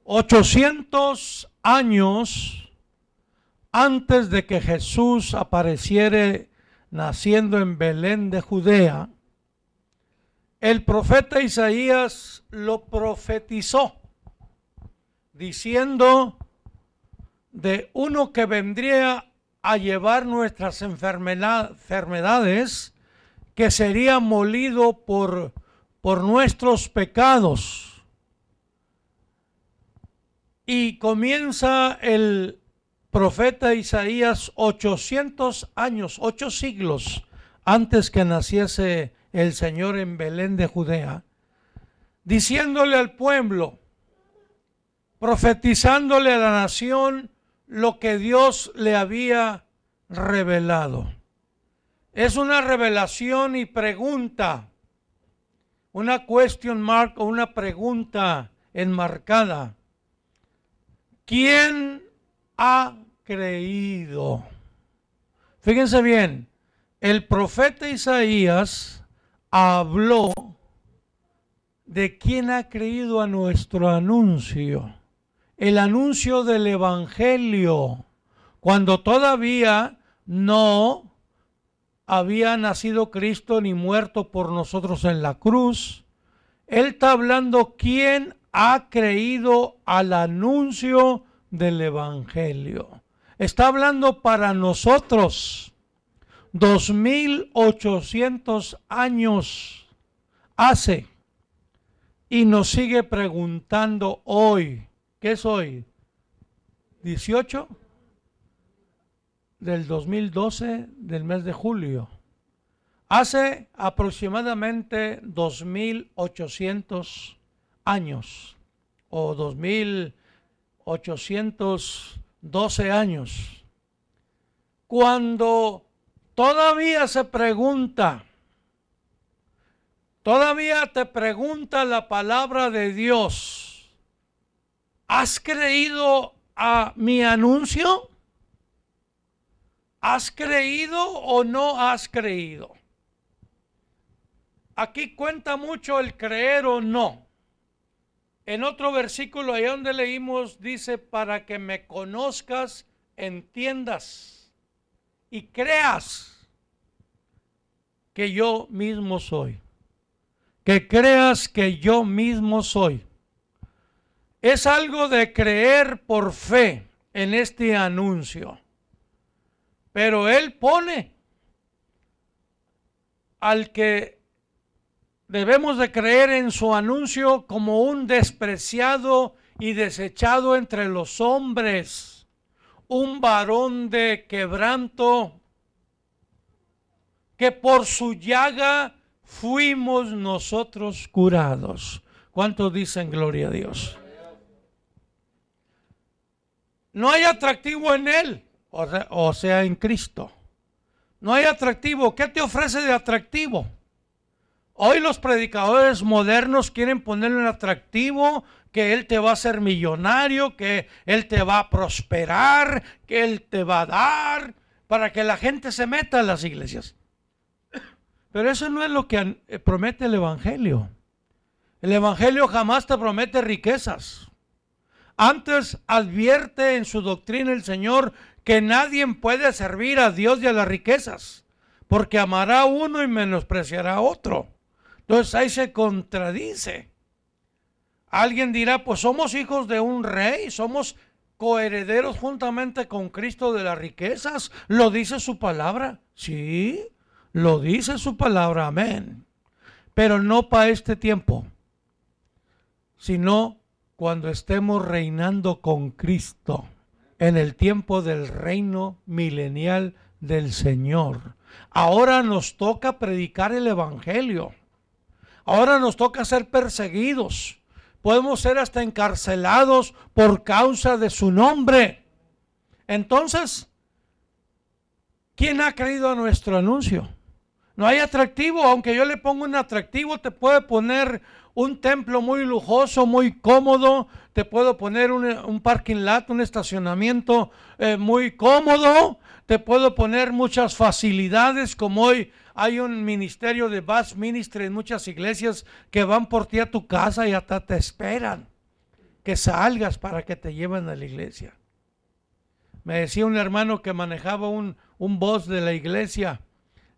800 años antes de que Jesús apareciera naciendo en Belén de Judea, el profeta Isaías lo profetizó, diciendo de uno que vendría a llevar nuestras enfermedades, que sería molido por nuestros pecados. Y comienza el profeta Isaías 800 años, 8 siglos antes que naciese el Señor en Belén de Judea, diciéndole al pueblo, profetizándole a la nación lo que Dios le había revelado. Es una revelación y pregunta, una question mark o una pregunta enmarcada. ¿Quién ha creído? Fíjense bien, el profeta Isaías habló de quién ha creído a nuestro anuncio, el anuncio del Evangelio, cuando todavía no había nacido Cristo ni muerto por nosotros en la cruz. Él está hablando quién ha creído al anuncio del Evangelio. Está hablando para nosotros 2800 años hace, y nos sigue preguntando hoy. ¿Qué es hoy? 18 del 2012 del mes de julio. Hace aproximadamente 2800 años o 2812 años, cuando todavía se pregunta, todavía te pregunta la palabra de Dios: ¿has creído a mi anuncio? ¿Has creído o no has creído? Aquí cuenta mucho el creer o no. En otro versículo, allá donde leímos, dice: para que me conozcas, entiendas y creas que yo mismo soy. Que creas que yo mismo soy. Es algo de creer por fe en este anuncio. Pero Él pone al que debemos de creer en su anuncio como un despreciado y desechado entre los hombres, un varón de quebranto, que por su llaga fuimos nosotros curados. ¿Cuántos dicen gloria a Dios? No hay atractivo en Él, o sea, en Cristo. No hay atractivo. ¿Qué te ofrece de atractivo? Hoy los predicadores modernos quieren ponerle un atractivo, que Él te va a hacer millonario, que Él te va a prosperar, que Él te va a dar, para que la gente se meta en las iglesias. Pero eso no es lo que promete el Evangelio. El Evangelio jamás te promete riquezas. Antes advierte en su doctrina el Señor que nadie puede servir a Dios y a las riquezas, porque amará a uno y menospreciará a otro. Entonces ahí se contradice. Alguien dirá: pues somos hijos de un rey, somos coherederos juntamente con Cristo de las riquezas. ¿Lo dice su palabra? Sí, lo dice su palabra, amén. Pero no para este tiempo, sino cuando estemos reinando con Cristo en el tiempo del reino milenial del Señor. Ahora nos toca predicar el Evangelio. Ahora nos toca ser perseguidos. Podemos ser hasta encarcelados por causa de su nombre. Entonces, ¿quién ha creído a nuestro anuncio? No hay atractivo. Aunque yo le ponga un atractivo, te puede poner un templo muy lujoso, muy cómodo. Te puedo poner un parking lot, un estacionamiento muy cómodo. Te puedo poner muchas facilidades, como hoy hay un ministerio de bus ministry en muchas iglesias que van por ti a tu casa y hasta te esperan. que salgas para que te lleven a la iglesia. Me decía un hermano que manejaba un bus de la iglesia,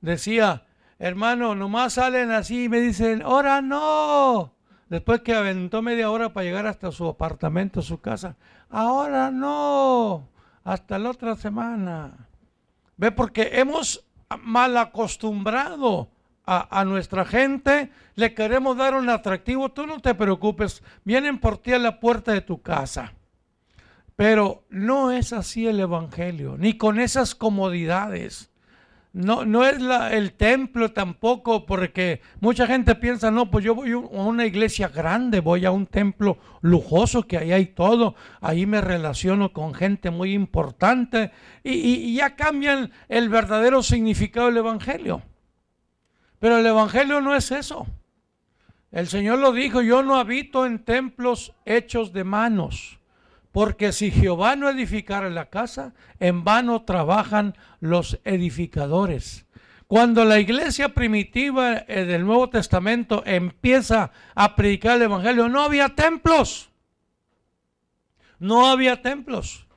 decía, hermano, nomás salen así y me dicen, ahora no. Después que aventó media hora para llegar hasta su apartamento, su casa, ahora no, hasta la otra semana. Ve, porque hemos mal acostumbrado a nuestra gente, le queremos dar un atractivo. Tú no te preocupes, vienen por ti a la puerta de tu casa. Pero no es así el evangelio, ni con esas comodidades. No es el templo tampoco, porque mucha gente piensa, no, pues yo voy a una iglesia grande, voy a un templo lujoso que ahí hay todo, ahí me relaciono con gente muy importante y ya cambian el verdadero significado del evangelio. Pero el evangelio no es eso. El Señor lo dijo, yo no habito en templos hechos de manos. Porque si Jehová no edificara la casa, en vano trabajan los edificadores. Cuando la iglesia primitiva del Nuevo Testamento empieza a predicar el evangelio, no había templos. No había templos.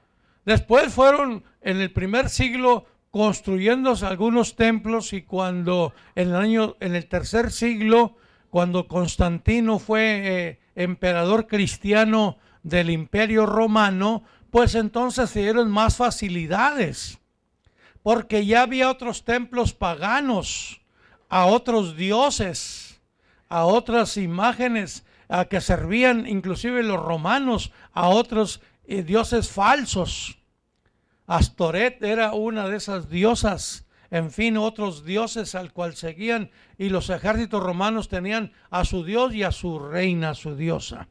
Después fueron en el primer siglo construyéndose algunos templos, y cuando en el tercer siglo, cuando Constantino fue emperador cristiano del Imperio Romano, pues entonces se dieron más facilidades, porque ya había otros templos paganos, a otros dioses, a otras imágenes a que servían inclusive los romanos, a otros dioses falsos. Astoret era una de esas diosas, en fin, otros dioses al cual seguían, y los ejércitos romanos tenían a su dios y a su reina, a su diosa.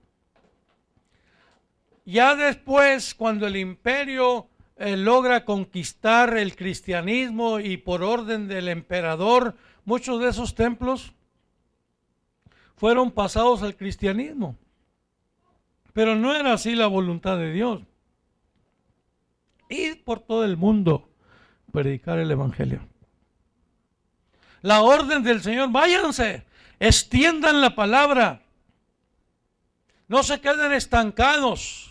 Ya después, cuando el imperio logra conquistar el cristianismo y por orden del emperador, muchos de esos templos fueron pasados al cristianismo. Pero no era así la voluntad de Dios. Ir por todo el mundo, predicar el evangelio. La orden del Señor, váyanse, extiendan la palabra. No se queden estancados.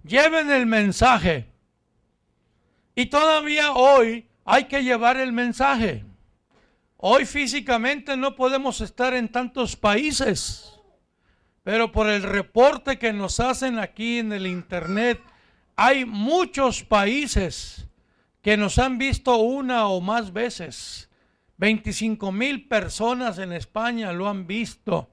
Lleven el mensaje. Y todavía hoy hay que llevar el mensaje. Hoy físicamente no podemos estar en tantos países, pero por el reporte que nos hacen aquí en el internet, hay muchos países que nos han visto una o más veces. 25,000 personas en España lo han visto.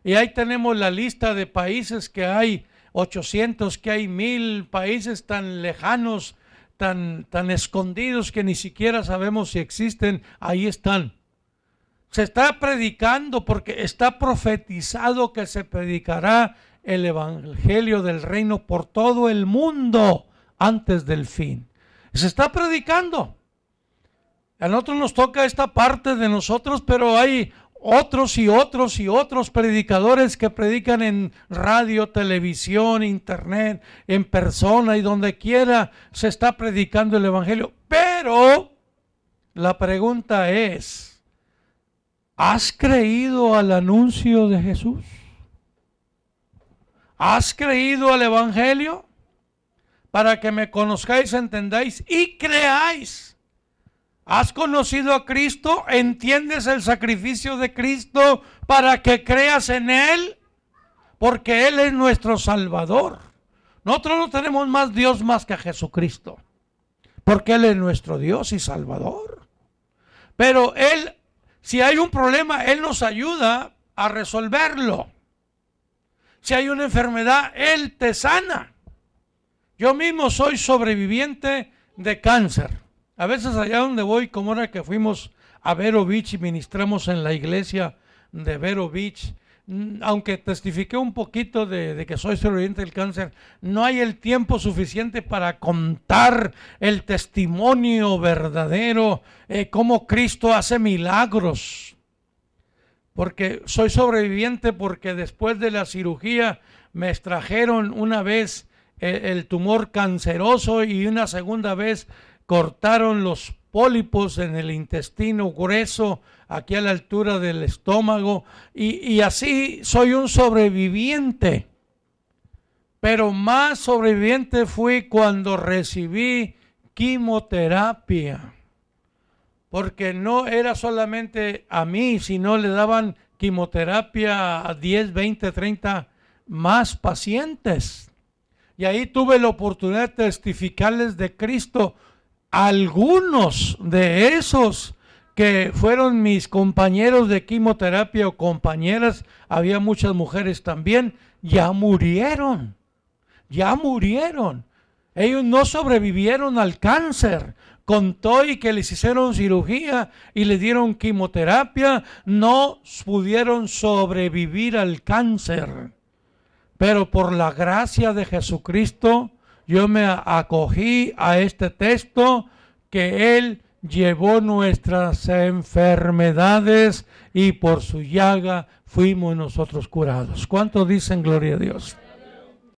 Y ahí tenemos la lista de países que hay. 800, que hay 1000 países tan lejanos, tan escondidos que ni siquiera sabemos si existen. Ahí están. Se está predicando porque está profetizado que se predicará el evangelio del reino por todo el mundo antes del fin. Se está predicando. A nosotros nos toca esta parte de nosotros, pero hay otros y otros y otros predicadores que predican en radio, televisión, internet, en persona y donde quiera se está predicando el evangelio. Pero la pregunta es, ¿has creído al anuncio de Jesús? ¿Has creído al evangelio? Para que me conozcáis, entendáis y creáis. ¿Has conocido a Cristo? ¿Entiendes el sacrificio de Cristo para que creas en Él? Porque Él es nuestro Salvador. Nosotros no tenemos más Dios más que a Jesucristo, porque Él es nuestro Dios y Salvador. Pero Él, si hay un problema, Él nos ayuda a resolverlo. Si hay una enfermedad, Él te sana. Yo mismo soy sobreviviente de cáncer. A veces allá donde voy, como ahora que fuimos a Vero Beach y ministramos en la iglesia de Vero Beach, aunque testifiqué un poquito de que soy sobreviviente del cáncer, no hay el tiempo suficiente para contar el testimonio verdadero, cómo Cristo hace milagros. Porque soy sobreviviente porque después de la cirugía me extrajeron una vez el tumor canceroso y una segunda vez cortaron los pólipos en el intestino grueso, aquí a la altura del estómago, y así soy un sobreviviente. Pero más sobreviviente fui cuando recibí quimioterapia. Porque no era solamente a mí, sino le daban quimioterapia a 10, 20, 30 más pacientes. Y ahí tuve la oportunidad de testificarles de Cristo. Algunos de esos que fueron mis compañeros de quimioterapia o compañeras, había muchas mujeres también, ya murieron. Ya murieron. Ellos no sobrevivieron al cáncer. Contó y que les hicieron cirugía y les dieron quimioterapia, no pudieron sobrevivir al cáncer. Pero por la gracia de Jesucristo, yo me acogí a este texto que Él llevó nuestras enfermedades y por su llaga fuimos nosotros curados. ¿Cuántos dicen gloria a Dios?